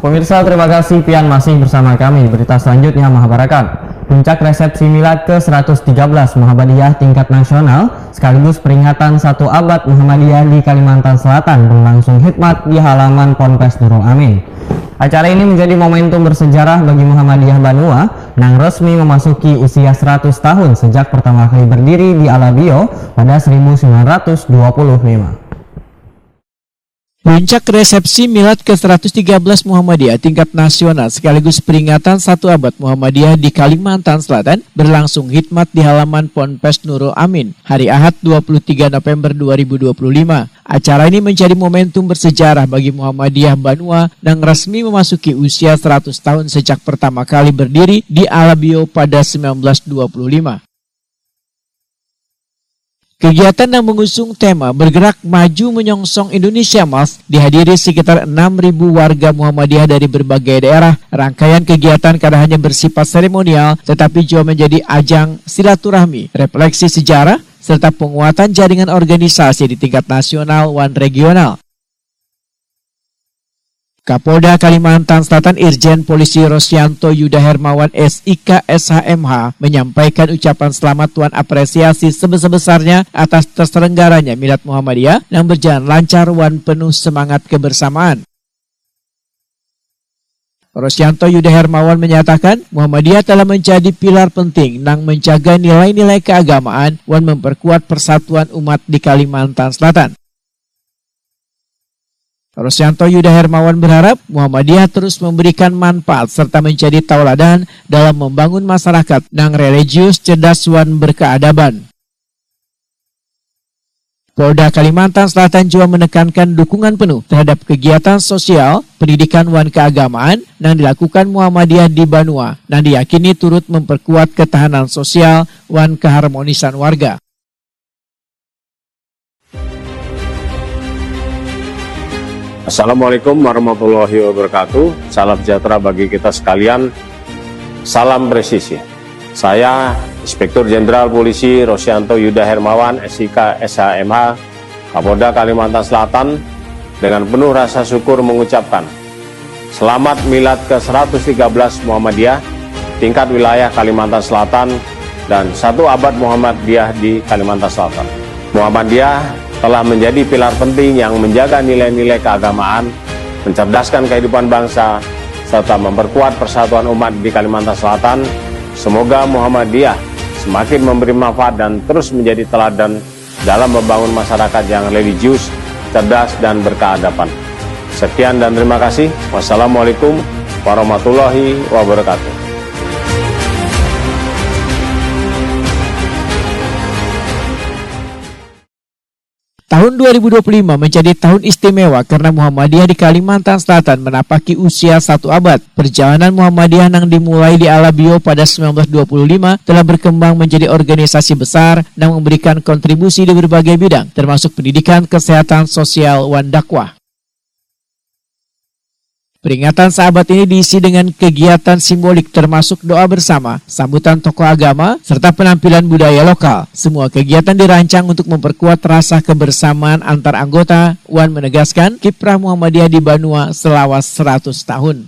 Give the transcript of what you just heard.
Pemirsa, terima kasih Pian masih bersama kami. Berita selanjutnya Mahabarakat. Puncak resepsi milad ke-113 Muhammadiyah tingkat nasional sekaligus peringatan 1 abad Muhammadiyah di Kalimantan Selatan berlangsung hikmat di halaman Ponpes Nurul Amin. Acara ini menjadi momentum bersejarah bagi Muhammadiyah Banua yang resmi memasuki usia 100 tahun sejak pertama kali berdiri di Alabio pada 1925. Puncak resepsi milad ke-113 Muhammadiyah tingkat nasional sekaligus peringatan 1 abad Muhammadiyah di Kalimantan Selatan berlangsung hikmat di halaman Ponpes Nurul Amin hari Ahad 23 November 2025. Acara ini menjadi momentum bersejarah bagi Muhammadiyah Banua yang resmi memasuki usia 100 tahun sejak pertama kali berdiri di Alabio pada 1925. Kegiatan yang mengusung tema Bergerak Maju Menyongsong Indonesia Emas dihadiri sekitar 6.000 warga Muhammadiyah dari berbagai daerah. Rangkaian kegiatan kadang hanya bersifat seremonial, tetapi juga menjadi ajang silaturahmi, refleksi sejarah, serta penguatan jaringan organisasi di tingkat nasional dan regional. Kapolda Kalimantan Selatan Irjen Polisi Rosyanto Yuda Hermawan SIK SHMH menyampaikan ucapan selamat dan apresiasi sebesar-besarnya atas terselenggaranya Milad Muhammadiyah yang berjalan lancar dan penuh semangat kebersamaan. Rosyanto Yuda Hermawan menyatakan Muhammadiyah telah menjadi pilar penting yang menjaga nilai-nilai keagamaan dan memperkuat persatuan umat di Kalimantan Selatan. Rosyanto Yuda Hermawan berharap Muhammadiyah terus memberikan manfaat serta menjadi tauladan dalam membangun masyarakat yang religius, cerdas, dan berkeadaban. Polda Kalimantan Selatan juga menekankan dukungan penuh terhadap kegiatan sosial, pendidikan, dan keagamaan yang dilakukan Muhammadiyah di Banua yang diyakini turut memperkuat ketahanan sosial dan keharmonisan warga. Assalamualaikum warahmatullahi wabarakatuh. Salam sejahtera bagi kita sekalian. Salam presisi. Saya Inspektur Jenderal Polisi Rosyanto Yuda Hermawan SIK SHMH Kapolda Kalimantan Selatan dengan penuh rasa syukur mengucapkan Selamat Milad ke-113 Muhammadiyah tingkat wilayah Kalimantan Selatan dan 1 abad Muhammadiyah di Kalimantan Selatan. Muhammadiyah telah menjadi pilar penting yang menjaga nilai-nilai keagamaan, mencerdaskan kehidupan bangsa, serta memperkuat persatuan umat di Kalimantan Selatan. Semoga Muhammadiyah semakin memberi manfaat dan terus menjadi teladan dalam membangun masyarakat yang religius, cerdas, dan berkeadaban. Sekian dan terima kasih. Wassalamualaikum warahmatullahi wabarakatuh. Tahun 2025 menjadi tahun istimewa karena Muhammadiyah di Kalimantan Selatan menapaki usia 1 abad. Perjalanan Muhammadiyah yang dimulai di Alabio pada 1925 telah berkembang menjadi organisasi besar yang memberikan kontribusi di berbagai bidang, termasuk pendidikan, kesehatan, sosial, dan dakwah. Peringatan sahabat ini diisi dengan kegiatan simbolik termasuk doa bersama, sambutan tokoh agama, serta penampilan budaya lokal. Semua kegiatan dirancang untuk memperkuat rasa kebersamaan antar anggota dan menegaskan kiprah Muhammadiyah di Banua selawas 100 tahun.